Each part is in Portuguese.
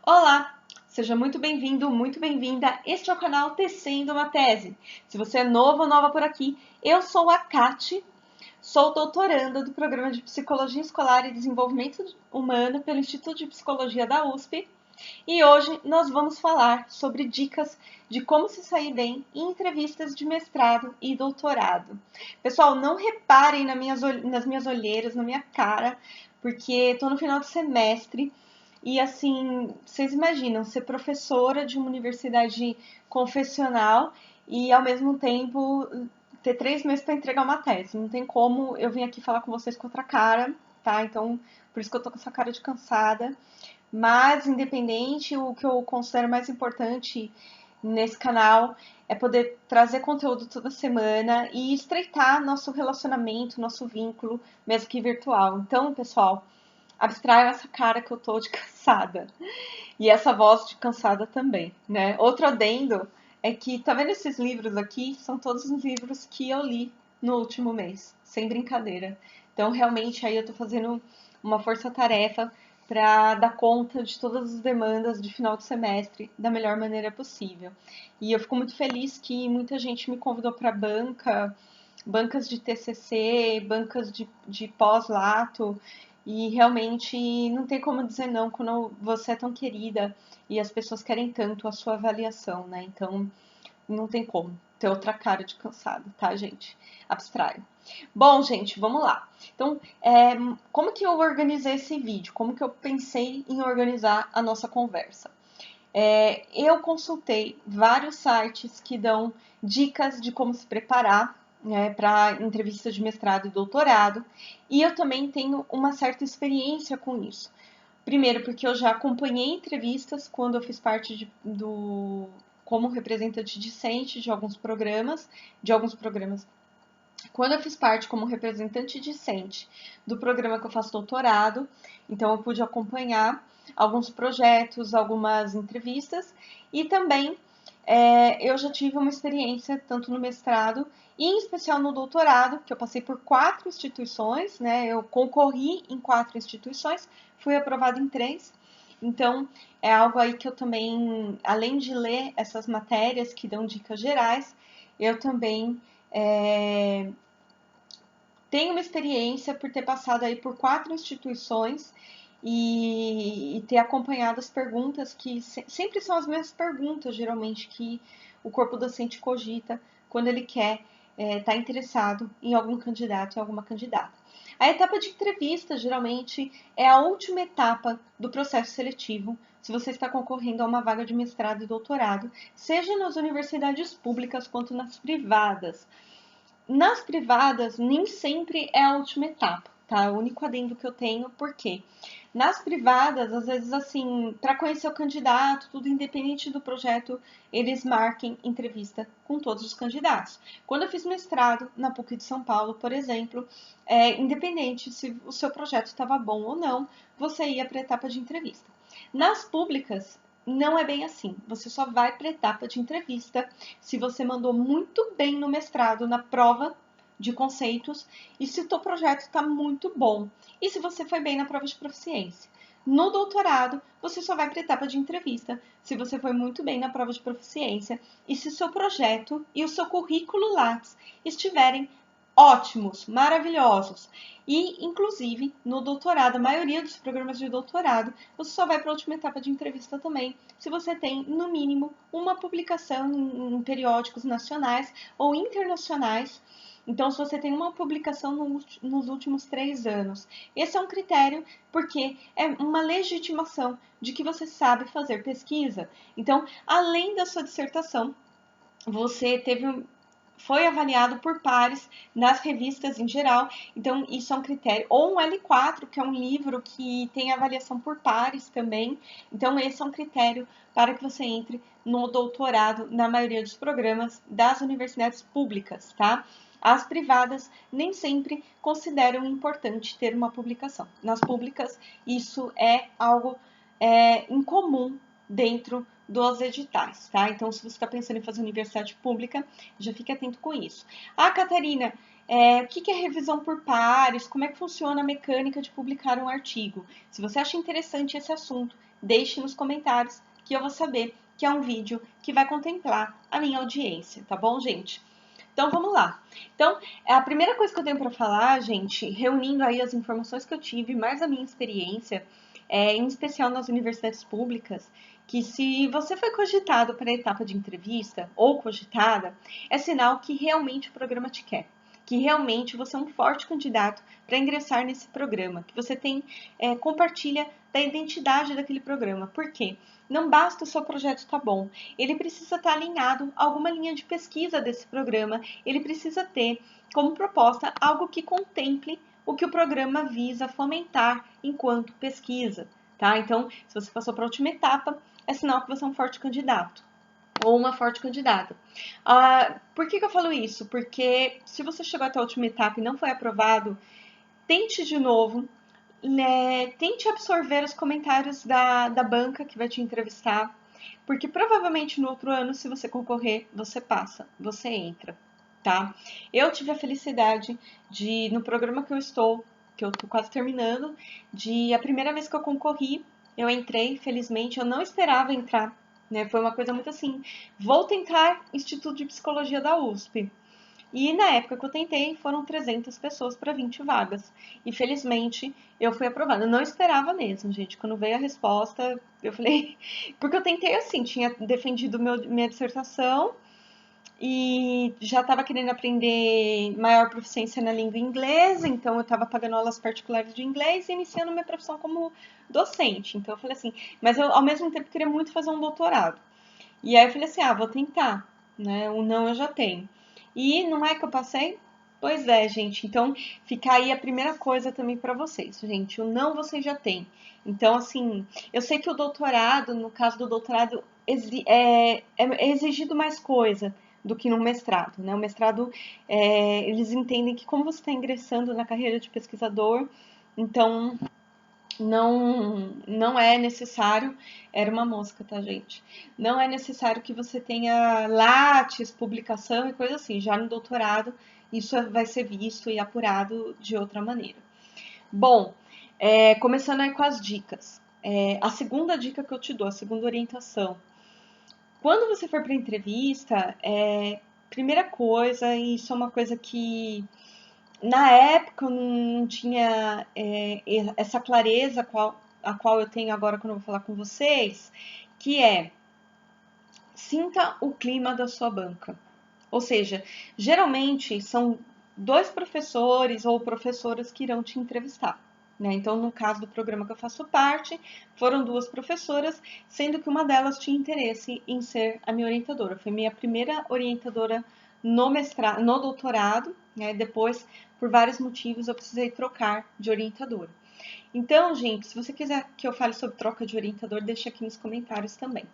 Olá, seja muito bem-vindo, muito bem-vinda. Este é o canal Tecendo uma Tese. Se você é novo ou nova por aqui, eu sou a Kati, sou doutoranda do Programa de Psicologia Escolar e Desenvolvimento Humano pelo Instituto de Psicologia da USP. E hoje nós vamos falar sobre dicas de como se sair bem em entrevistas de mestrado e doutorado. Pessoal, não reparem nas minhas olheiras, na minha cara, porque estou no final do semestre. E assim, vocês imaginam ser professora de uma universidade confessional e ao mesmo tempo ter 3 meses para entregar uma tese. Não tem como eu vir aqui falar com vocês com outra cara, tá? Então, por isso que eu tô com essa cara de cansada. Mas, independente, o que eu considero mais importante nesse canal é poder trazer conteúdo toda semana e estreitar nosso relacionamento, nosso vínculo, mesmo que virtual. Então, pessoal, abstraiam essa cara que eu tô de cansada. E essa voz de cansada também, né? Outro adendo é que, tá vendo esses livros aqui? São todos os livros que eu li no último mês, sem brincadeira. Então, realmente, aí eu tô fazendo uma força-tarefa para dar conta de todas as demandas de final de semestre da melhor maneira possível. E eu fico muito feliz que muita gente me convidou para bancas de TCC, bancas de pós-lato, e realmente não tem como dizer não quando você é tão querida e as pessoas querem tanto a sua avaliação, né? Então não tem como ter outra cara de cansada, tá, gente? Abstraio. Bom, gente, vamos lá. Então, como que eu organizei esse vídeo? Como que eu pensei em organizar a nossa conversa? Eu consultei vários sites que dão dicas de como se preparar, né, para entrevistas de mestrado e doutorado, e eu também tenho uma certa experiência com isso. Primeiro, porque eu já acompanhei entrevistas quando eu fiz parte como representante discente de alguns programas. Quando eu fiz parte como representante discente do programa que eu faço doutorado, então eu pude acompanhar alguns projetos, algumas entrevistas e também eu já tive uma experiência tanto no mestrado e em especial no doutorado, que eu passei por 4 instituições, né? Eu concorri em 4 instituições, fui aprovada em 3. Então, é algo aí que eu também, além de ler essas matérias que dão dicas gerais, eu também tenho uma experiência por ter passado aí por 4 instituições e ter acompanhado as perguntas que sempre são as mesmas perguntas, geralmente, que o corpo docente cogita quando ele quer estar interessado em algum candidato, em alguma candidata. A etapa de entrevista, geralmente, é a última etapa do processo seletivo, se você está concorrendo a uma vaga de mestrado e doutorado, seja nas universidades públicas quanto nas privadas. Nas privadas, nem sempre é a última etapa, tá? O único adendo que eu tenho, por quê? Nas privadas, às vezes, assim, para conhecer o candidato, tudo independente do projeto, eles marquem entrevista com todos os candidatos. Quando eu fiz mestrado na PUC de São Paulo, por exemplo, independente se o seu projeto estava bom ou não, você ia para a etapa de entrevista. Nas públicas, não é bem assim. Você só vai para a etapa de entrevista se você mandou muito bem no mestrado, na prova de conceitos, e se o teu projeto está muito bom. E se você foi bem na prova de proficiência. No doutorado, você só vai para a etapa de entrevista se você foi muito bem na prova de proficiência e se o seu projeto e o seu currículo Lattes estiverem ótimos, maravilhosos. E, inclusive, no doutorado, a maioria dos programas de doutorado, você só vai para a última etapa de entrevista também, se você tem, no mínimo, uma publicação em periódicos nacionais ou internacionais. Então, se você tem uma publicação nos últimos 3 anos, esse é um critério porque é uma legitimação de que você sabe fazer pesquisa. Então, além da sua dissertação, você foi avaliado por pares nas revistas em geral, então isso é um critério. Ou um L4, que é um livro que tem avaliação por pares também, então esse é um critério para que você entre no doutorado na maioria dos programas das universidades públicas, tá? As privadas nem sempre consideram importante ter uma publicação. Nas públicas, isso é algo incomum dentro dos editais, tá? Então, se você está pensando em fazer universidade pública, já fique atento com isso. Ah, Catarina, o que é revisão por pares? Como é que funciona a mecânica de publicar um artigo? Se você acha interessante esse assunto, deixe nos comentários que eu vou saber que é um vídeo que vai contemplar a minha audiência, tá bom, gente? Então, vamos lá. Então, a primeira coisa que eu tenho para falar, gente, reunindo aí as informações que eu tive, mais a minha experiência, em especial nas universidades públicas, que se você foi cogitado para a etapa de entrevista ou cogitada, é sinal que realmente o programa te quer, que realmente você é um forte candidato para ingressar nesse programa, que você compartilha da identidade daquele programa. Por quê? Não basta o seu projeto estar bom, ele precisa estar alinhado a alguma linha de pesquisa desse programa, ele precisa ter como proposta algo que contemple o que o programa visa fomentar enquanto pesquisa, tá? Então, se você passou para a última etapa, é sinal que você é um forte candidato ou uma forte candidata. Por que eu falo isso? Porque se você chegou até a última etapa e não foi aprovado, tente de novo, né? Tente absorver os comentários da banca que vai te entrevistar, porque provavelmente no outro ano, se você concorrer, você passa, você entra, tá? Eu tive a felicidade de, no programa que eu tô quase terminando, a primeira vez que eu concorri, eu entrei, felizmente, eu não esperava entrar, né? Foi uma coisa muito assim, vou tentar Instituto de Psicologia da USP. E na época que eu tentei, foram 300 pessoas para 20 vagas. E felizmente eu fui aprovada. Eu não esperava mesmo, gente. Quando veio a resposta, eu falei. Porque eu tentei assim, tinha defendido minha dissertação e já estava querendo aprender maior proficiência na língua inglesa, então eu estava pagando aulas particulares de inglês e iniciando minha profissão como docente. Então eu falei assim, mas eu ao mesmo tempo queria muito fazer um doutorado. E aí eu falei assim, vou tentar, né? O não eu já tenho. E não é que eu passei? Pois é, gente. Então, fica aí a primeira coisa também para vocês, gente. O não vocês já têm. Então, assim, eu sei que o doutorado, no caso do doutorado, é exigido mais coisa do que no mestrado, né? O mestrado, eles entendem que como você está ingressando na carreira de pesquisador, então não é necessário, era uma mosca, tá, gente? Não é necessário que você tenha lattes, publicação e coisa assim. Já no doutorado, isso vai ser visto e apurado de outra maneira. Bom, começando aí com as dicas. A segunda dica que eu te dou, a segunda orientação. Quando você for para entrevista, primeira coisa, e isso é uma coisa que na época eu não tinha essa clareza a qual eu tenho agora quando eu vou falar com vocês, que sinta o clima da sua banca. Ou seja, geralmente são dois professores ou professoras que irão te entrevistar. Né? Então, no caso do programa que eu faço parte, foram duas professoras, sendo que uma delas tinha interesse em ser a minha orientadora. Foi minha primeira orientadora no doutorado, né? Depois, por vários motivos, eu precisei trocar de orientadora. Então, gente, se você quiser que eu fale sobre troca de orientador, deixa aqui nos comentários também.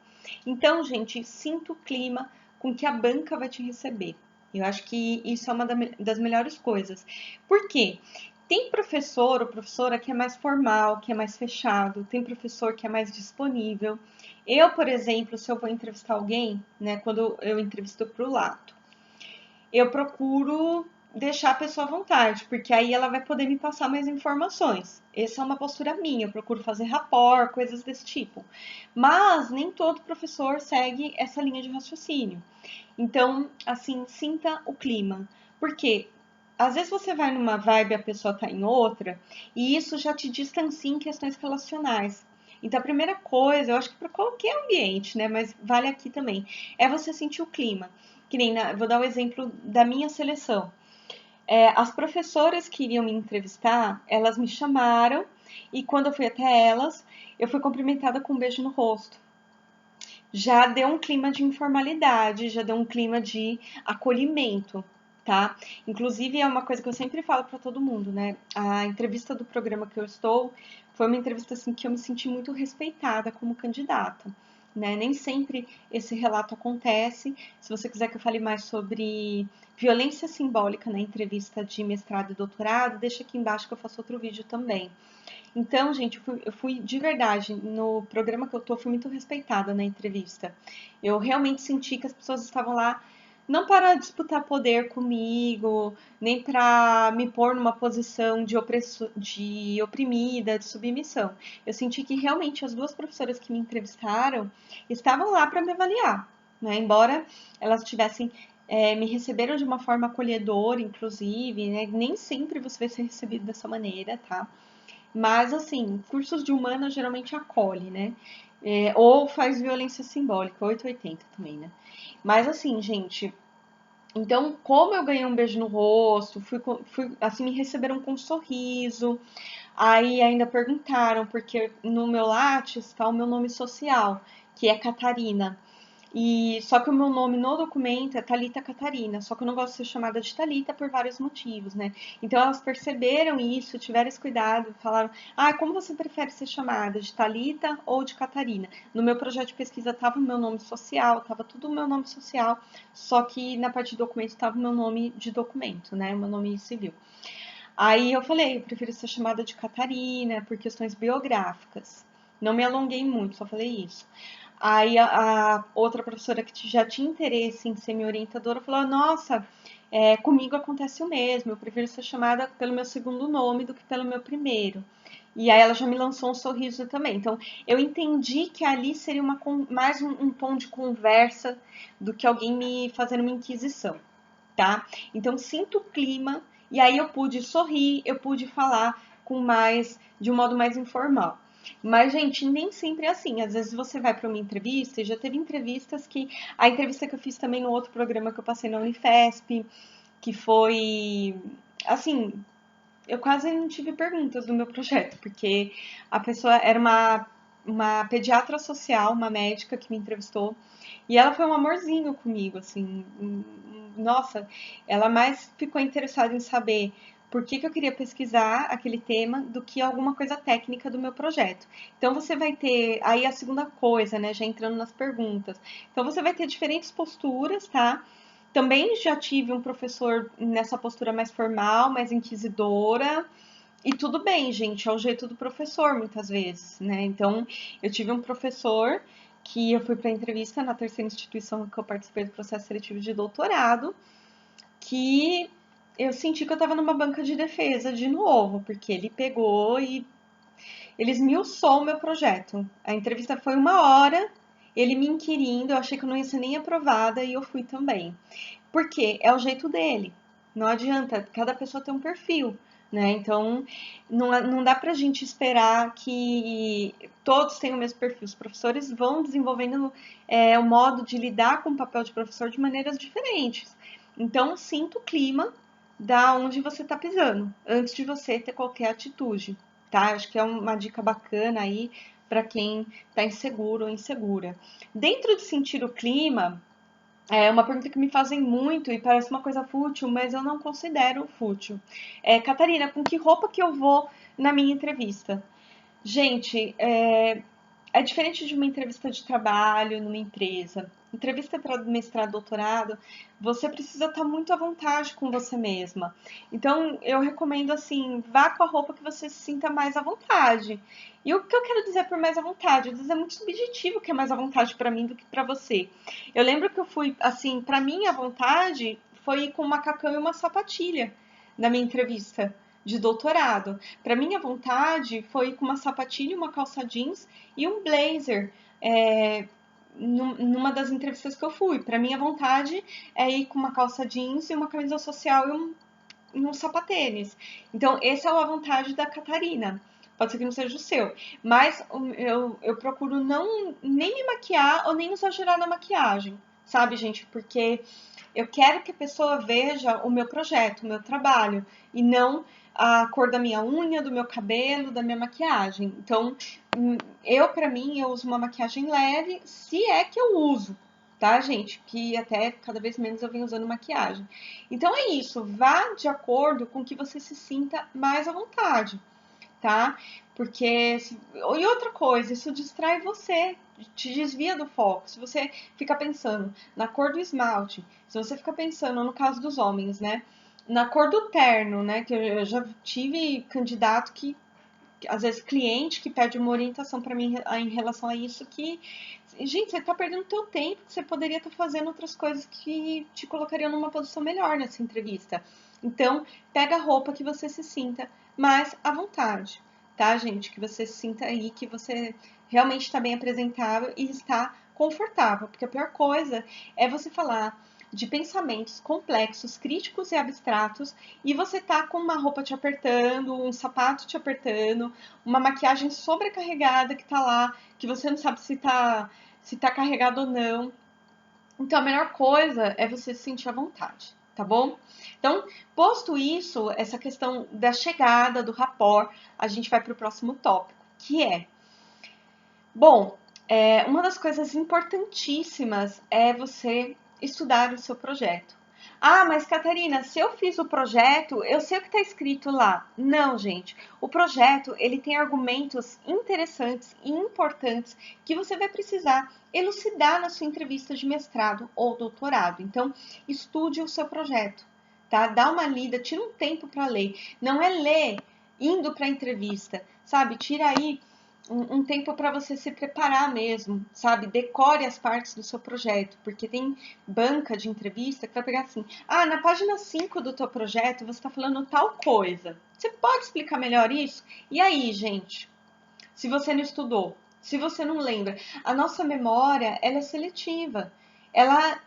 Então, gente, sinta o clima com que a banca vai te receber. Eu acho que isso é uma das melhores coisas. Por quê? Tem professor ou professora que é mais formal, que é mais fechado, tem professor que é mais disponível. Eu, por exemplo, se eu vou entrevistar alguém, né, quando eu entrevisto para o Lato, eu procuro deixar a pessoa à vontade, porque aí ela vai poder me passar mais informações. Essa é uma postura minha, eu procuro fazer rapport, coisas desse tipo. Mas nem todo professor segue essa linha de raciocínio. Então, assim, sinta o clima. Porque às vezes você vai numa vibe e a pessoa tá em outra, e isso já te distancia em questões relacionais. Então, a primeira coisa, eu acho que para qualquer ambiente, né, mas vale aqui também, é você sentir o clima. Que nem vou dar o exemplo da minha seleção. As professoras que iriam me entrevistar, elas me chamaram e quando eu fui até elas, eu fui cumprimentada com um beijo no rosto. Já deu um clima de informalidade, já deu um clima de acolhimento, tá? Inclusive é uma coisa que eu sempre falo para todo mundo, né? A entrevista do programa que eu estou foi uma entrevista assim que eu me senti muito respeitada como candidata. Né? Nem sempre esse relato acontece. Se você quiser que eu fale mais sobre violência simbólica na entrevista de mestrado e doutorado, deixa aqui embaixo que eu faço outro vídeo também. Então, gente, eu fui de verdade, no programa que eu tô, fui muito respeitada na entrevista. Eu realmente senti que as pessoas estavam lá não para disputar poder comigo, nem para me pôr numa posição de oprimida, de submissão. Eu senti que realmente as duas professoras que me entrevistaram estavam lá para me avaliar, né? Embora elas tivessem me receberam de uma forma acolhedora, inclusive, né? Nem sempre você vai ser recebido dessa maneira, tá? Mas, assim, cursos de humanas geralmente acolhe, né? Ou faz violência simbólica, 880 também, né? Mas, assim, gente, então, como eu ganhei um beijo no rosto, assim, me receberam com um sorriso. Aí ainda perguntaram, porque no meu Lattes está o meu nome social, que é Catarina. E só que o meu nome no documento é Thalita Catarina, só que eu não gosto de ser chamada de Thalita por vários motivos, né? Então elas perceberam isso, tiveram esse cuidado, falaram: "Ah, como você prefere ser chamada, de Thalita ou de Catarina?". No meu projeto de pesquisa tava o meu nome social, tava tudo o meu nome social, só que na parte de documento tava o meu nome de documento, né? O meu nome civil. Aí eu falei, eu prefiro ser chamada de Catarina por questões biográficas. Não me alonguei muito, só falei isso. Aí a outra professora que já tinha interesse em ser minha orientadora falou: Nossa, comigo acontece o mesmo, eu prefiro ser chamada pelo meu segundo nome do que pelo meu primeiro. E aí ela já me lançou um sorriso também. Então eu entendi que ali seria mais um tom de conversa do que alguém me fazendo uma inquisição, tá? Então sinto o clima e aí eu pude sorrir, eu pude falar de um modo mais informal. Mas, gente, nem sempre é assim. Às vezes você vai para uma entrevista, e já teve entrevistas que. A entrevista que eu fiz também no outro programa que eu passei na Unifesp, que foi. Assim, eu quase não tive perguntas do meu projeto, porque a pessoa era uma pediatra social, uma médica que me entrevistou, e ela foi um amorzinho comigo, assim. Nossa, ela mais ficou interessada em saber por que eu queria pesquisar aquele tema do que alguma coisa técnica do meu projeto. Então você vai ter aí a segunda coisa, né, já entrando nas perguntas. Então você vai ter diferentes posturas, tá? Também já tive um professor nessa postura mais formal, mais inquisidora. E tudo bem, gente, é o jeito do professor, muitas vezes, né? Então, eu tive um professor que eu fui para entrevista na terceira instituição que eu participei do processo seletivo de doutorado, que eu senti que eu estava numa banca de defesa de novo, porque ele pegou e ele esmiuçou o meu projeto. A entrevista foi 1 hora, ele me inquirindo, eu achei que eu não ia ser nem aprovada e eu fui também. Porque é o jeito dele. Não adianta, cada pessoa tem um perfil, né? Então, não dá pra gente esperar que todos tenham o mesmo perfil. Os professores vão desenvolvendo o modo de lidar com o papel de professor de maneiras diferentes. Então, sinta o clima da onde você está pisando, antes de você ter qualquer atitude, tá? Acho que é uma dica bacana aí para quem está inseguro ou insegura. Dentro de sentir o clima, é uma pergunta que me fazem muito e parece uma coisa fútil, mas eu não considero fútil. Catarina, com que roupa que eu vou na minha entrevista? Gente, é diferente de uma entrevista de trabalho numa empresa. Entrevista para mestrado, doutorado, você precisa estar muito à vontade com você mesma. Então, eu recomendo assim, vá com a roupa que você se sinta mais à vontade. E o que eu quero dizer por mais à vontade? Às vezes é muito subjetivo o que é mais à vontade para mim do que para você. Eu lembro que eu fui, assim, para mim à vontade foi ir com um macacão e uma sapatilha na minha entrevista de doutorado. Para mim, à vontade foi com uma sapatilha, uma calça jeans e um blazer. Numa das entrevistas que eu fui. Para mim, à vontade é ir com uma calça jeans e uma camisa social e um sapatênis. Então, esse é o à vontade da Catarina. Pode ser que não seja o seu. Mas eu procuro não nem me maquiar ou nem exagerar na maquiagem. Sabe, gente? Porque eu quero que a pessoa veja o meu projeto, o meu trabalho, e não a cor da minha unha, do meu cabelo, da minha maquiagem. Então, para mim, eu uso uma maquiagem leve, se é que eu uso, tá, gente? Que até cada vez menos eu venho usando maquiagem. Então é isso, vá de acordo com que você se sinta mais à vontade, tá? Porque. E outra coisa, isso distrai você, te desvia do foco. Se você fica pensando na cor do esmalte, se você fica pensando, no caso dos homens, né? Na cor do terno, né? Que eu já tive candidato que às vezes, cliente que pede uma orientação para mim em relação a isso, que, gente, você está perdendo teu tempo, você poderia estar fazendo outras coisas que te colocariam numa posição melhor nessa entrevista. Então, pega a roupa que você se sinta mais à vontade, tá, gente? Que você se sinta aí, que você realmente está bem apresentável e está confortável, porque a pior coisa é você falar de pensamentos complexos, críticos e abstratos, e você tá com uma roupa te apertando, um sapato te apertando, uma maquiagem sobrecarregada que tá lá, que você não sabe se tá carregado ou não. Então a melhor coisa é você se sentir à vontade, tá bom? Então, posto isso, essa questão da chegada, do rapport, a gente vai para o próximo tópico, que é, bom, uma das coisas importantíssimas é você estudar o seu projeto. Ah, mas Catarina, se eu fiz o projeto, eu sei o que está escrito lá. Não, gente. O projeto, ele tem argumentos interessantes e importantes que você vai precisar elucidar na sua entrevista de mestrado ou doutorado. Então, estude o seu projeto, tá? Dá uma lida, tira um tempo para ler. Não é ler indo para a entrevista, sabe? Tira aí um tempo para você se preparar mesmo, sabe? Decore as partes do seu projeto, porque tem banca de entrevista que vai pegar assim, ah, na página 5 do teu projeto você está falando tal coisa. Você pode explicar melhor isso? E aí, gente, se você não estudou, se você não lembra, a nossa memória, ela é seletiva. Ela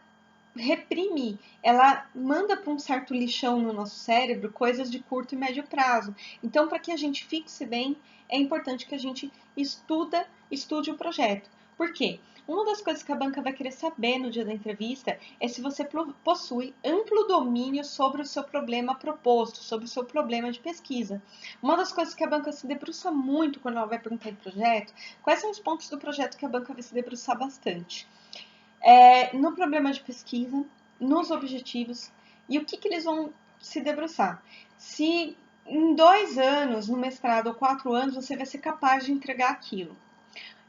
reprime, ela manda para um certo lixão no nosso cérebro coisas de curto e médio prazo. Então, para que a gente fixe bem, é importante que a gente estude o projeto. Por quê? Uma das coisas que a banca vai querer saber no dia da entrevista é se você possui amplo domínio sobre o seu problema proposto, sobre o seu problema de pesquisa. Uma das coisas que a banca se debruça muito quando ela vai perguntar em projeto, quais são os pontos do projeto que a banca vai se debruçar bastante? No problema de pesquisa, nos objetivos e o que eles vão se debruçar. Se em 2 anos, no mestrado, ou 4 anos, você vai ser capaz de entregar aquilo.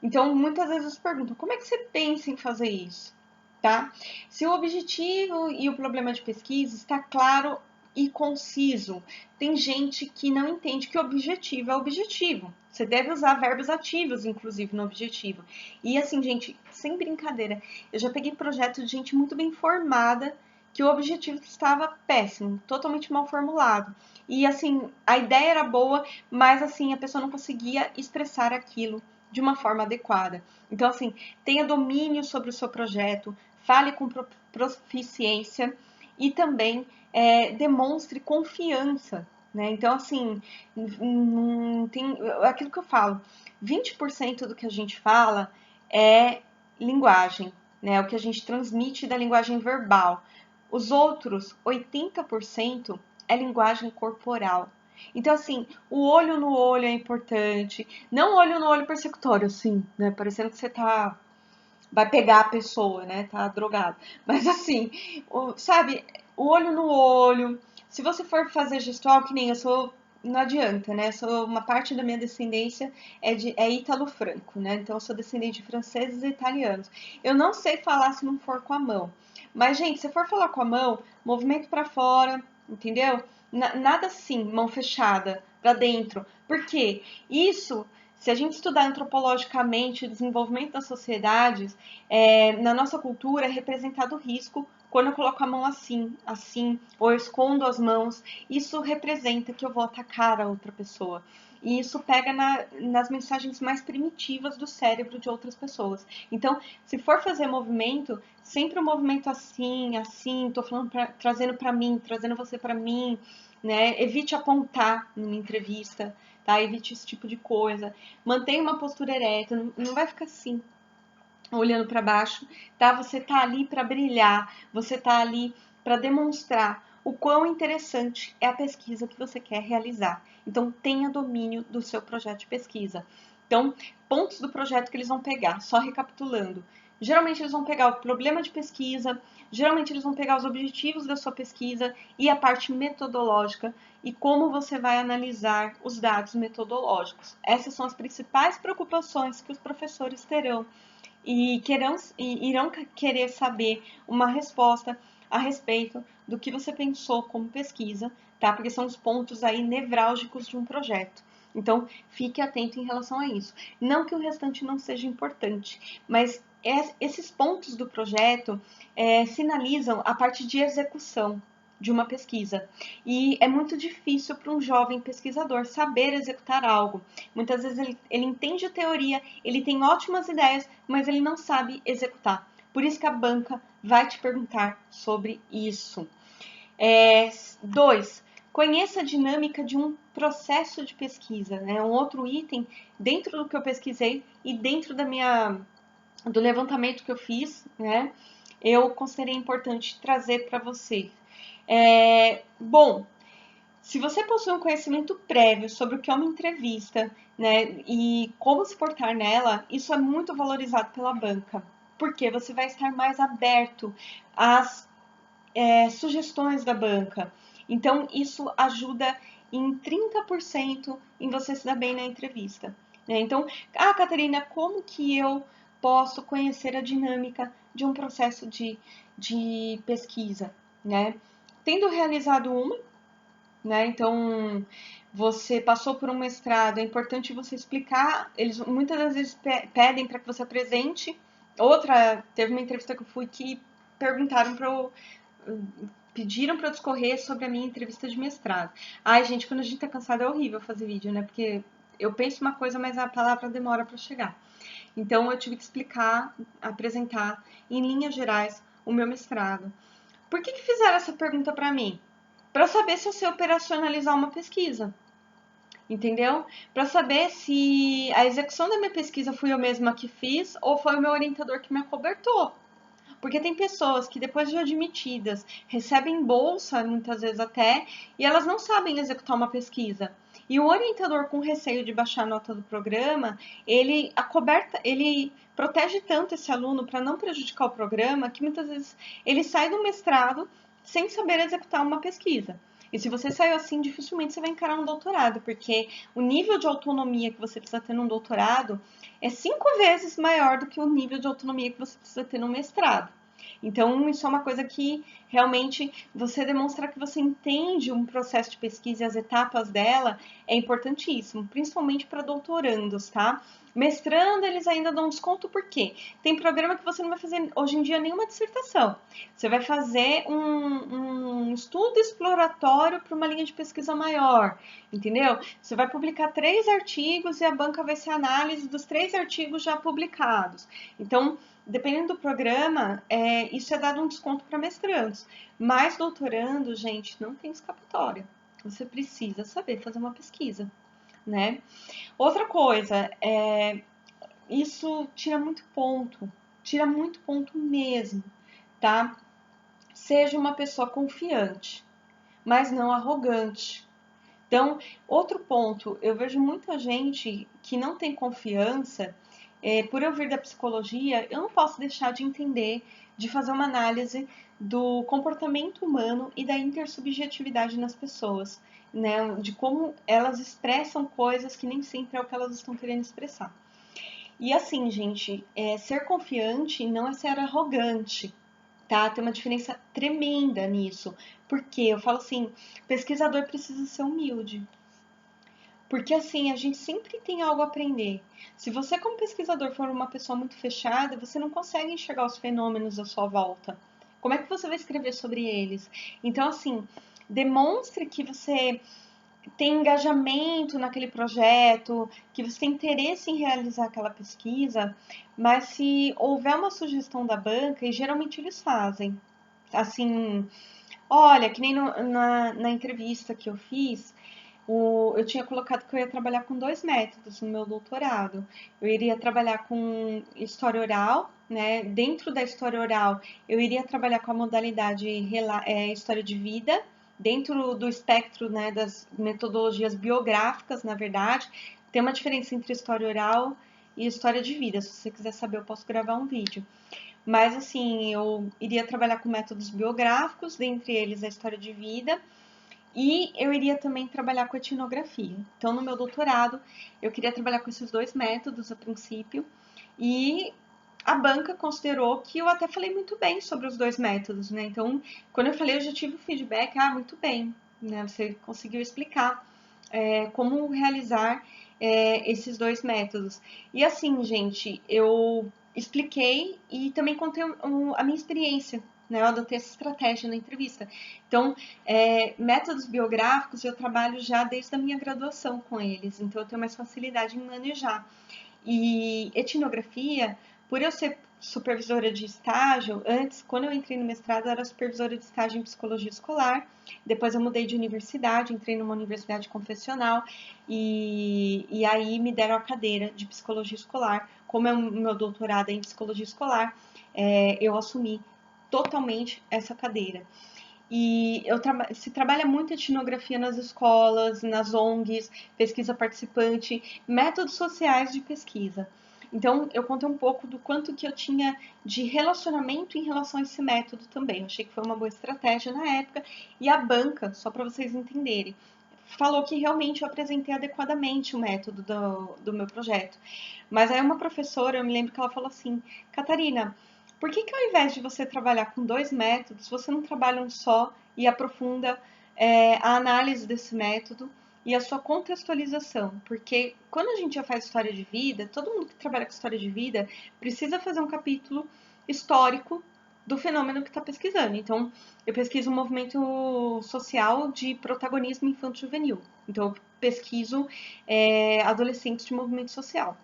Então, muitas vezes eles perguntam, como é que você pensa em fazer isso? Tá? Se o objetivo e o problema de pesquisa está claro e conciso. Tem gente que não entende que o objetivo é objetivo. Você deve usar verbos ativos, inclusive, no objetivo. E assim, gente, sem brincadeira, eu já peguei projeto de gente muito bem formada que o objetivo estava péssimo, totalmente mal formulado. E assim, a ideia era boa, mas assim, a pessoa não conseguia expressar aquilo de uma forma adequada. Então, assim, tenha domínio sobre o seu projeto, fale com proficiência e também demonstre confiança, né? Então, assim, tem aquilo que eu falo, 20% do que a gente fala é linguagem, né? O que a gente transmite da linguagem verbal. Os outros 80% é linguagem corporal. Então, assim, o olho no olho é importante. Não olho no olho persecutório, assim, né? Parecendo que você vai pegar a pessoa, né? Tá drogado. Mas, assim, sabe, o olho no olho. Se você for fazer gestual, que nem eu sou, não adianta, né? Uma parte da minha descendência é ítalo-franco, né? Então, eu sou descendente de franceses e italianos. Eu não sei falar se não for com a mão. Mas, gente, se for falar com a mão, movimento para fora, entendeu? Nada assim, mão fechada, para dentro. Por quê? Isso, se a gente estudar antropologicamente o desenvolvimento das sociedades, na nossa cultura é representado o risco quando eu coloco a mão assim, assim, ou eu escondo as mãos. Isso representa que eu vou atacar a outra pessoa. E isso pega nas mensagens mais primitivas do cérebro de outras pessoas. Então, se for fazer movimento, sempre um movimento assim, assim, tô falando trazendo para mim, trazendo você para mim, né? Evite apontar numa entrevista, tá? Evite esse tipo de coisa. Mantenha uma postura ereta, não vai ficar assim, olhando para baixo, tá? Você tá ali para brilhar, você tá ali para demonstrar o quão interessante é a pesquisa que você quer realizar. Então, tenha domínio do seu projeto de pesquisa. Então, pontos do projeto que eles vão pegar, só recapitulando. Geralmente eles vão pegar o problema de pesquisa, geralmente eles vão pegar os objetivos da sua pesquisa e a parte metodológica e como você vai analisar os dados metodológicos. Essas são as principais preocupações que os professores terão e irão querer saber uma resposta a respeito do que você pensou como pesquisa, tá? Porque são os pontos aí nevrálgicos de um projeto. Então, fique atento em relação a isso. Não que o restante não seja importante, mas esses pontos do projeto sinalizam a parte de execução de uma pesquisa. E é muito difícil para um jovem pesquisador saber executar algo. Muitas vezes ele entende a teoria, ele tem ótimas ideias, mas ele não sabe executar. Por isso que a banca vai te perguntar sobre isso. 2. Conheça a dinâmica de um processo de pesquisa, né? Um outro item dentro do que eu pesquisei e dentro do levantamento que eu fiz, né? Eu considerei importante trazer para você. Bom, se você possui um conhecimento prévio sobre o que é uma entrevista, né, e como se portar nela, isso é muito valorizado pela banca, porque você vai estar mais aberto às sugestões da banca. Então, isso ajuda em 30% em você se dar bem na entrevista. Né? Então, Catarina, como que eu posso conhecer a dinâmica de um processo de pesquisa? Né? Tendo realizado uma, né? Então, você passou por um mestrado, é importante você explicar. Eles muitas das vezes pedem para que você apresente. Teve uma entrevista que eu fui que perguntaram para pediram para eu discorrer sobre a minha entrevista de mestrado. Ai, gente, quando a gente tá cansado é horrível fazer vídeo, né? Porque eu penso uma coisa, mas a palavra demora para chegar. Então, eu tive que explicar, apresentar, em linhas gerais, o meu mestrado. Por que fizeram essa pergunta para mim? Para saber se eu sei operacionalizar uma pesquisa. Entendeu? Para saber se a execução da minha pesquisa fui eu mesma que fiz ou foi o meu orientador que me acobertou. Porque tem pessoas que depois de admitidas recebem bolsa, muitas vezes até, e elas não sabem executar uma pesquisa. E o orientador, com receio de baixar a nota do programa, ele protege tanto esse aluno para não prejudicar o programa, que muitas vezes ele sai do mestrado sem saber executar uma pesquisa. E se você saiu assim, dificilmente você vai encarar um doutorado, porque o nível de autonomia que você precisa ter num doutorado é 5 vezes maior do que o nível de autonomia que você precisa ter no mestrado. Então, isso é uma coisa que realmente você demonstrar que você entende um processo de pesquisa e as etapas dela é importantíssimo, principalmente para doutorandos, tá? Mestrando, eles ainda dão desconto porque tem programa que você não vai fazer hoje em dia nenhuma dissertação. Você vai fazer um estudo exploratório para uma linha de pesquisa maior, entendeu? Você vai publicar 3 artigos e a banca vai ser análise dos 3 artigos já publicados. Então, dependendo do programa, isso é dado um desconto para mestrandos. Mas doutorando, gente, não tem escapatória. Você precisa saber fazer uma pesquisa, né? Outra coisa, isso tira muito ponto mesmo, tá? Seja uma pessoa confiante, mas não arrogante. Então, outro ponto, eu vejo muita gente que não tem confiança, por eu vir da psicologia, eu não posso deixar de entender, de fazer uma análise do comportamento humano e da intersubjetividade nas pessoas, né? De como elas expressam coisas que nem sempre é o que elas estão querendo expressar. E assim, gente, ser confiante não é ser arrogante, tá? Tem uma diferença tremenda nisso. Porque eu falo assim, pesquisador precisa ser humilde. Porque assim, a gente sempre tem algo a aprender. Se você, como pesquisador, for uma pessoa muito fechada, você não consegue enxergar os fenômenos à sua volta. Como é que você vai escrever sobre eles? Então, assim, demonstre que você tem engajamento naquele projeto, que você tem interesse em realizar aquela pesquisa, mas se houver uma sugestão da banca, e geralmente eles fazem, assim, olha, que nem na entrevista que eu fiz, eu tinha colocado que eu ia trabalhar com 2 métodos no meu doutorado. Eu iria trabalhar com história oral, né? Dentro da história oral, eu iria trabalhar com a modalidade história de vida, dentro do espectro, né, das metodologias biográficas, na verdade. Tem uma diferença entre história oral e história de vida. Se você quiser saber, eu posso gravar um vídeo. Mas, assim, eu iria trabalhar com métodos biográficos, dentre eles a história de vida, e eu iria também trabalhar com etnografia. Então, no meu doutorado, eu queria trabalhar com esses 2 métodos a princípio, e a banca considerou que eu até falei muito bem sobre os 2 métodos, né? Então, quando eu falei, eu já tive o feedback, muito bem, né? Você conseguiu explicar como realizar esses dois métodos. E assim, gente, eu expliquei e também contei a minha experiência, né? Eu adotei essa estratégia na entrevista. Então, métodos biográficos eu trabalho já desde a minha graduação com eles, então eu tenho mais facilidade em manejar. E etnografia, por eu ser supervisora de estágio, antes, quando eu entrei no mestrado, eu era supervisora de estágio em psicologia escolar. Depois eu mudei de universidade, entrei numa universidade confessional e aí me deram a cadeira de psicologia escolar. Como é o meu doutorado em psicologia escolar, eu assumi totalmente essa cadeira. E se trabalha muito etnografia nas escolas, nas ONGs, pesquisa participante, métodos sociais de pesquisa. Então, eu contei um pouco do quanto que eu tinha de relacionamento em relação a esse método também. Eu achei que foi uma boa estratégia na época. E a banca, só para vocês entenderem, falou que realmente eu apresentei adequadamente o método do meu projeto. Mas aí uma professora, eu me lembro que ela falou assim, Catarina, por que ao invés de você trabalhar com dois métodos, você não trabalha um só e aprofunda a análise desse método e a sua contextualização? Porque quando a gente já faz história de vida, todo mundo que trabalha com história de vida precisa fazer um capítulo histórico do fenômeno que está pesquisando. Então, eu pesquiso um movimento social de protagonismo infanto-juvenil. Então, eu pesquiso adolescentes de movimento social.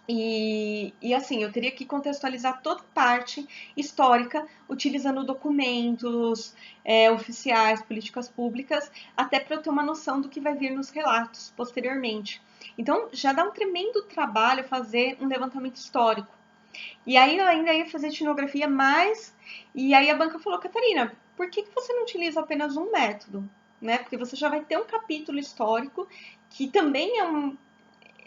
E assim, eu teria que contextualizar toda a parte histórica, utilizando documentos oficiais, políticas públicas, até para eu ter uma noção do que vai vir nos relatos posteriormente. Então, já dá um tremendo trabalho fazer um levantamento histórico. E aí eu ainda ia fazer etnografia mais. E aí a banca falou, Catarina, por que você não utiliza apenas um método? Né? Porque você já vai ter um capítulo histórico que também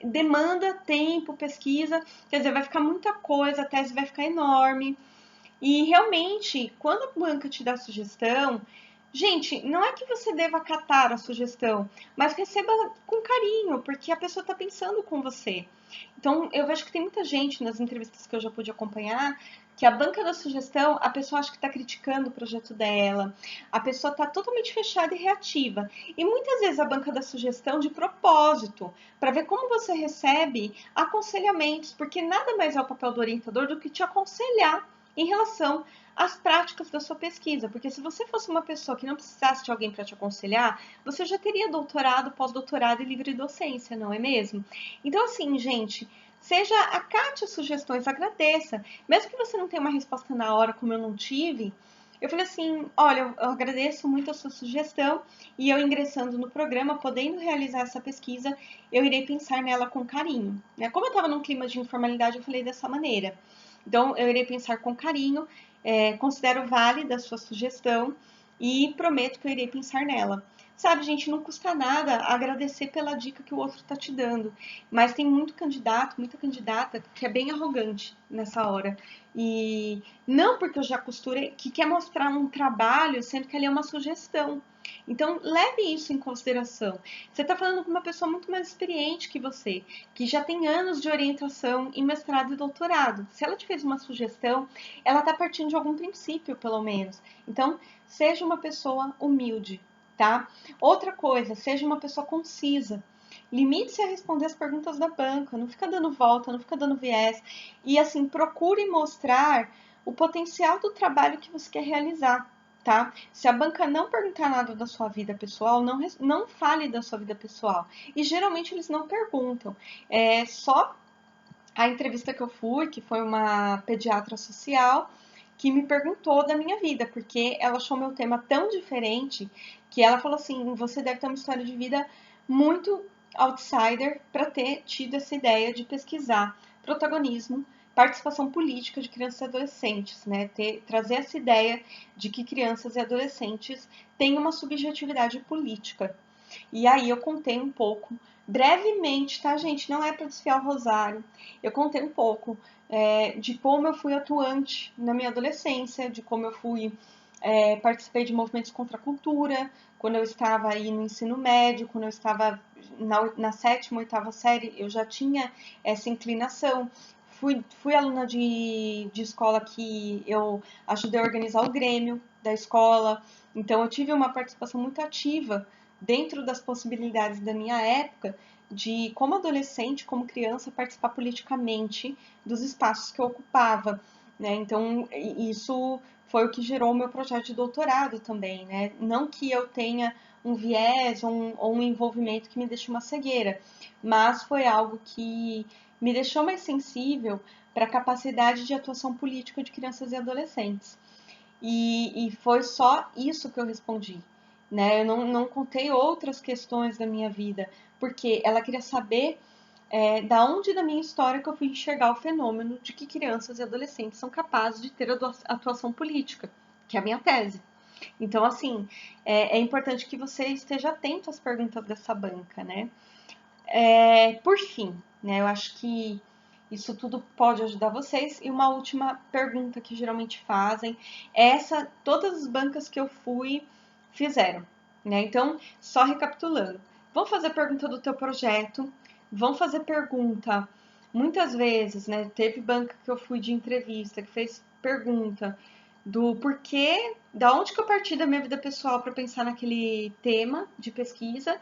demanda tempo, pesquisa, quer dizer, vai ficar muita coisa, a tese vai ficar enorme. E realmente, quando a banca te dá sugestão, gente, não é que você deva acatar a sugestão, mas receba com carinho, porque a pessoa está pensando com você. Então, eu vejo que tem muita gente nas entrevistas que eu já pude acompanhar, que a banca da sugestão, a pessoa acha que está criticando o projeto dela, a pessoa está totalmente fechada e reativa. E muitas vezes a banca da sugestão de propósito, para ver como você recebe aconselhamentos, porque nada mais é o papel do orientador do que te aconselhar em relação às práticas da sua pesquisa, porque se você fosse uma pessoa que não precisasse de alguém para te aconselhar, você já teria doutorado, pós-doutorado e livre docência, não é mesmo? Então, assim, gente, acate as sugestões, agradeça. Mesmo que você não tenha uma resposta na hora, como eu não tive, eu falei assim, olha, eu agradeço muito a sua sugestão e eu ingressando no programa, podendo realizar essa pesquisa, eu irei pensar nela com carinho. Né? Como eu estava num clima de informalidade, eu falei dessa maneira. Então, eu irei pensar com carinho, considero válida a sua sugestão e prometo que eu irei pensar nela. Sabe, gente, não custa nada agradecer pela dica que o outro está te dando. Mas tem muito candidato, muita candidata que é bem arrogante nessa hora. E não porque eu já costurei, que quer mostrar um trabalho, sendo que ali é uma sugestão. Então, leve isso em consideração. Você está falando com uma pessoa muito mais experiente que você, que já tem anos de orientação em mestrado e doutorado. Se ela te fez uma sugestão, ela está partindo de algum princípio, pelo menos. Então, seja uma pessoa humilde, tá? Outra coisa, seja uma pessoa concisa. Limite-se a responder as perguntas da banca, não fica dando volta, não fica dando viés. E assim, procure mostrar o potencial do trabalho que você quer realizar. Tá? Se a banca não perguntar nada da sua vida pessoal, não fale da sua vida pessoal. E geralmente eles não perguntam. Só a entrevista que eu fui, que foi uma pediatra social, que me perguntou da minha vida, porque ela achou meu tema tão diferente que ela falou assim: você deve ter uma história de vida muito outsider para ter tido essa ideia de pesquisar protagonismo, participação política de crianças e adolescentes, né? Trazer essa ideia de que crianças e adolescentes têm uma subjetividade política. E aí eu contei um pouco, brevemente, tá, gente? Não é para desfiar o rosário. Eu contei um pouco de como eu fui atuante na minha adolescência, de como eu participei de movimentos contra a cultura, quando eu estava aí no ensino médio, quando eu estava na sétima, oitava série, eu já tinha essa inclinação. Fui aluna de escola que eu ajudei a organizar o Grêmio da escola, então eu tive uma participação muito ativa dentro das possibilidades da minha época, de como adolescente, como criança, participar politicamente dos espaços que eu ocupava, né? Então, isso foi o que gerou o meu projeto de doutorado também, né? Não que eu tenha um viés ou um envolvimento que me deixe uma cegueira, mas foi algo que me deixou mais sensível para a capacidade de atuação política de crianças e adolescentes. E foi só isso que eu respondi, né? Eu não contei outras questões da minha vida, porque ela queria saber da onde da minha história que eu fui enxergar o fenômeno de que crianças e adolescentes são capazes de ter atuação política, que é a minha tese. Então, assim, é importante que você esteja atento às perguntas dessa banca, né? Por fim, né, eu acho que isso tudo pode ajudar vocês. E uma última pergunta que geralmente fazem, todas as bancas que eu fui fizeram, né? Então, só recapitulando, vão fazer pergunta do teu projeto, vão fazer pergunta, muitas vezes, né? Teve banca que eu fui de entrevista que fez pergunta do porquê, da onde que eu parti da minha vida pessoal para pensar naquele tema de pesquisa.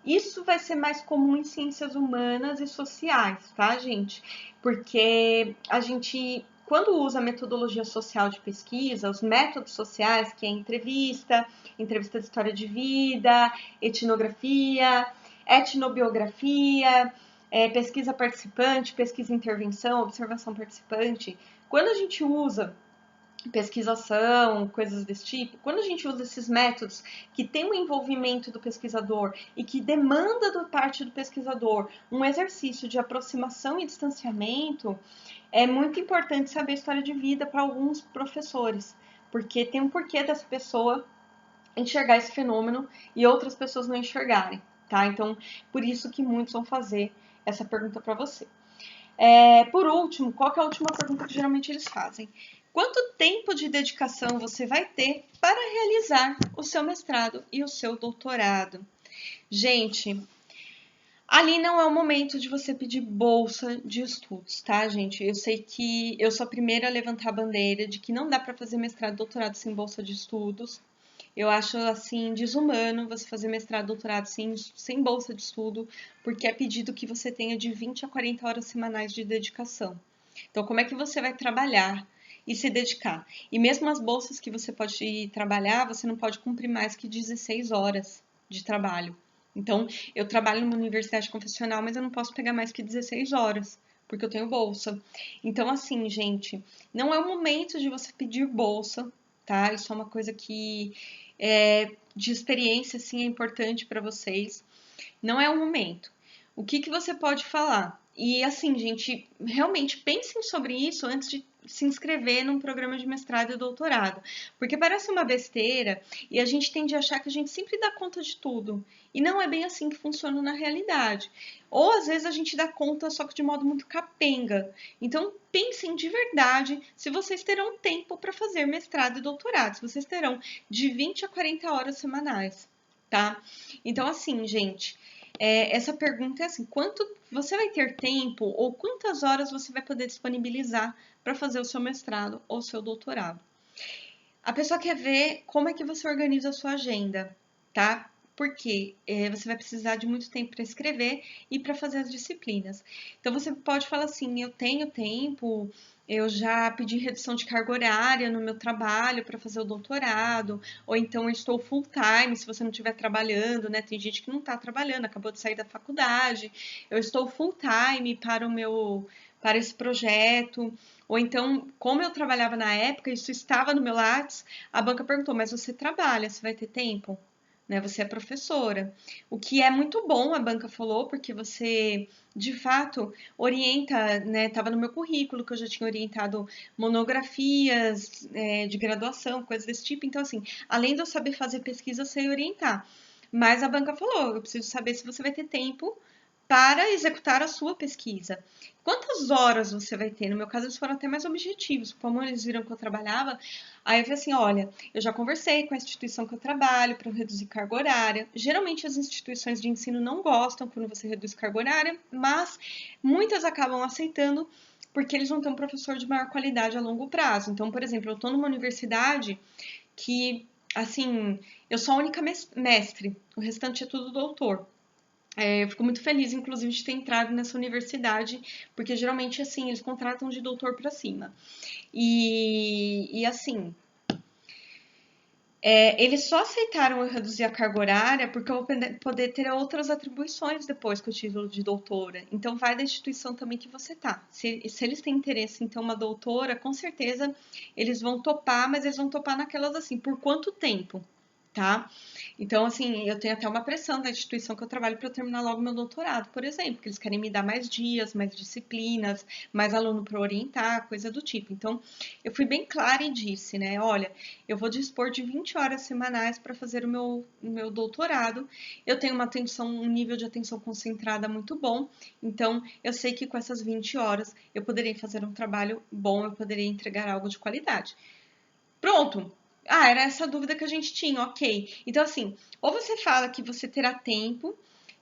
Isso vai ser mais comum em ciências humanas e sociais, tá, gente? Porque a gente, quando usa a metodologia social de pesquisa, os métodos sociais, que é entrevista de história de vida, etnografia, etnobiografia, pesquisa participante, pesquisa intervenção, observação participante, quando a gente usa pesquisação, coisas desse tipo, quando a gente usa esses métodos que tem um envolvimento do pesquisador e que demanda da parte do pesquisador um exercício de aproximação e distanciamento, é muito importante saber a história de vida para alguns professores, porque tem um porquê dessa pessoa enxergar esse fenômeno e outras pessoas não enxergarem, tá? Então, por isso que muitos vão fazer essa pergunta para você. Por último, qual que é a última pergunta que geralmente eles fazem? Quanto tempo de dedicação você vai ter para realizar o seu mestrado e o seu doutorado? Gente, ali não é o momento de você pedir bolsa de estudos, tá, gente? Eu sei que eu sou a primeira a levantar a bandeira de que não dá para fazer mestrado e doutorado sem bolsa de estudos. Eu acho, assim, desumano você fazer mestrado, doutorado sem bolsa de estudo, porque é pedido que você tenha de 20 a 40 horas semanais de dedicação. Então, como é que você vai trabalhar e se dedicar? E mesmo as bolsas que você pode trabalhar, você não pode cumprir mais que 16 horas de trabalho. Então, eu trabalho numa universidade confessional, mas eu não posso pegar mais que 16 horas, porque eu tenho bolsa. Então, assim, gente, não é o momento de você pedir bolsa, tá? Isso é uma coisa que de experiência, assim, é importante para vocês. Não é o momento. O que você pode falar? E assim, gente, realmente pensem sobre isso antes de se inscrever num programa de mestrado e doutorado. Porque parece uma besteira e a gente tende a achar que a gente sempre dá conta de tudo. E não é bem assim que funciona na realidade. Ou às vezes a gente dá conta só que de modo muito capenga. Então pensem de verdade se vocês terão tempo para fazer mestrado e doutorado. Se vocês terão de 20 a 40 horas semanais, tá? Então assim, gente, essa pergunta é assim, quanto você vai ter tempo ou quantas horas você vai poder disponibilizar para fazer o seu mestrado ou seu doutorado? A pessoa quer ver como é que você organiza a sua agenda, tá? Porque você vai precisar de muito tempo para escrever e para fazer as disciplinas. Então você pode falar assim, eu tenho tempo, eu já pedi redução de carga horária no meu trabalho para fazer o doutorado, ou então eu estou full time, se você não estiver trabalhando, né? Tem gente que não está trabalhando, acabou de sair da faculdade. Eu estou full time para esse projeto. Ou então, como eu trabalhava na época, isso estava no meu Lattes, a banca perguntou, mas você trabalha, você vai ter tempo? Né? Você é professora. O que é muito bom, a banca falou, porque você, de fato, orienta, né? Estava no meu currículo que eu já tinha orientado monografias de graduação, coisas desse tipo. Então, assim, além de eu saber fazer pesquisa, eu sei orientar. Mas a banca falou, eu preciso saber se você vai ter tempo para executar a sua pesquisa. Quantas horas você vai ter? No meu caso, eles foram até mais objetivos. Como eles viram que eu trabalhava, aí eu falei assim, olha, eu já conversei com a instituição que eu trabalho para reduzir carga horária. Geralmente as instituições de ensino não gostam quando você reduz carga horária, mas muitas acabam aceitando porque eles vão ter um professor de maior qualidade a longo prazo. Então, por exemplo, eu estou numa universidade que assim, eu sou a única mestre, o restante é tudo doutor. Eu fico muito feliz, inclusive, de ter entrado nessa universidade, porque geralmente, assim, eles contratam de doutor para cima. E assim, eles só aceitaram eu reduzir a carga horária porque eu vou poder ter outras atribuições depois com o título de doutora. Então, vai da instituição também que você tá. Se eles têm interesse em ter uma doutora, com certeza eles vão topar, mas eles vão topar naquelas assim, por quanto tempo? Tá? Então, assim, eu tenho até uma pressão da instituição que eu trabalho para eu terminar logo meu doutorado, por exemplo, porque eles querem me dar mais dias, mais disciplinas, mais aluno para orientar, coisa do tipo. Então, eu fui bem clara e disse, né, olha, eu vou dispor de 20 horas semanais para fazer o meu doutorado. Eu tenho um nível de atenção concentrada muito bom, então eu sei que com essas 20 horas eu poderia fazer um trabalho bom, eu poderia entregar algo de qualidade. Pronto. Ah, era essa dúvida que a gente tinha, ok. Então, assim, ou você fala que você terá tempo,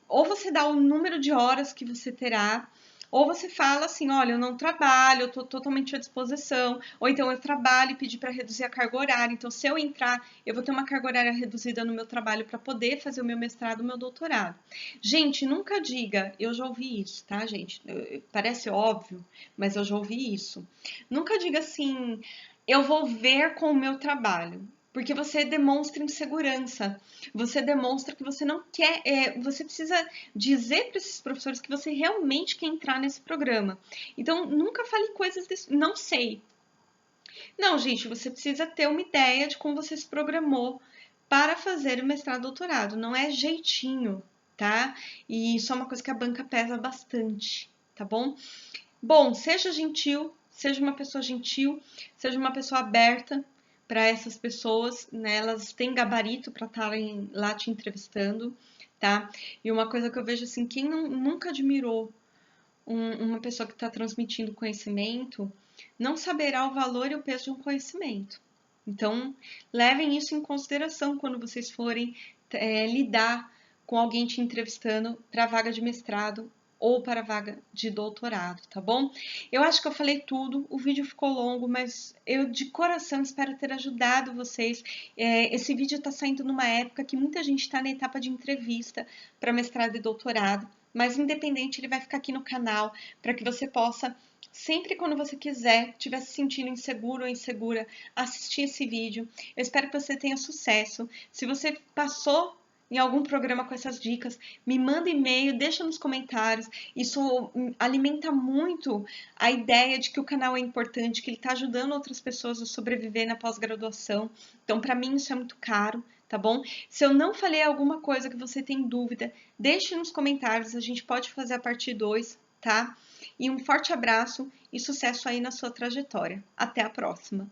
ou você dá o número de horas que você terá, ou você fala assim, olha, eu não trabalho, eu estou totalmente à disposição, ou então eu trabalho e pedi para reduzir a carga horária, então se eu entrar, eu vou ter uma carga horária reduzida no meu trabalho para poder fazer o meu mestrado, o meu doutorado. Gente, nunca diga, eu já ouvi isso, tá, gente? Parece óbvio, mas eu já ouvi isso. Nunca diga assim, eu vou ver com o meu trabalho, porque você demonstra insegurança. Você demonstra que você não quer, você precisa dizer para esses professores que você realmente quer entrar nesse programa. Então, nunca fale coisas desse, não sei. Não, gente, você precisa ter uma ideia de como você se programou para fazer o mestrado e doutorado. Não é jeitinho, tá? E isso é uma coisa que a banca pesa bastante, tá bom? Bom, seja gentil, seja uma pessoa gentil, seja uma pessoa aberta para essas pessoas, né? Elas têm gabarito para estarem lá te entrevistando, tá? E uma coisa que eu vejo assim, quem nunca admirou uma pessoa que está transmitindo conhecimento, não saberá o valor e o peso de um conhecimento. Então, levem isso em consideração quando vocês forem lidar com alguém te entrevistando para a vaga de mestrado ou para a vaga de doutorado, tá bom? Eu acho que eu falei tudo, o vídeo ficou longo, mas eu de coração espero ter ajudado vocês. Esse vídeo está saindo numa época que muita gente está na etapa de entrevista para mestrado e doutorado, mas independente, ele vai ficar aqui no canal para que você possa, sempre quando você quiser, estiver se sentindo inseguro ou insegura, assistir esse vídeo. Eu espero que você tenha sucesso. Se você passou em algum programa com essas dicas, me manda e-mail, deixa nos comentários. Isso alimenta muito a ideia de que o canal é importante, que ele está ajudando outras pessoas a sobreviver na pós-graduação. Então, para mim, isso é muito caro, tá bom? Se eu não falei alguma coisa que você tem dúvida, deixe nos comentários, a gente pode fazer a parte 2, tá? E um forte abraço e sucesso aí na sua trajetória. Até a próxima!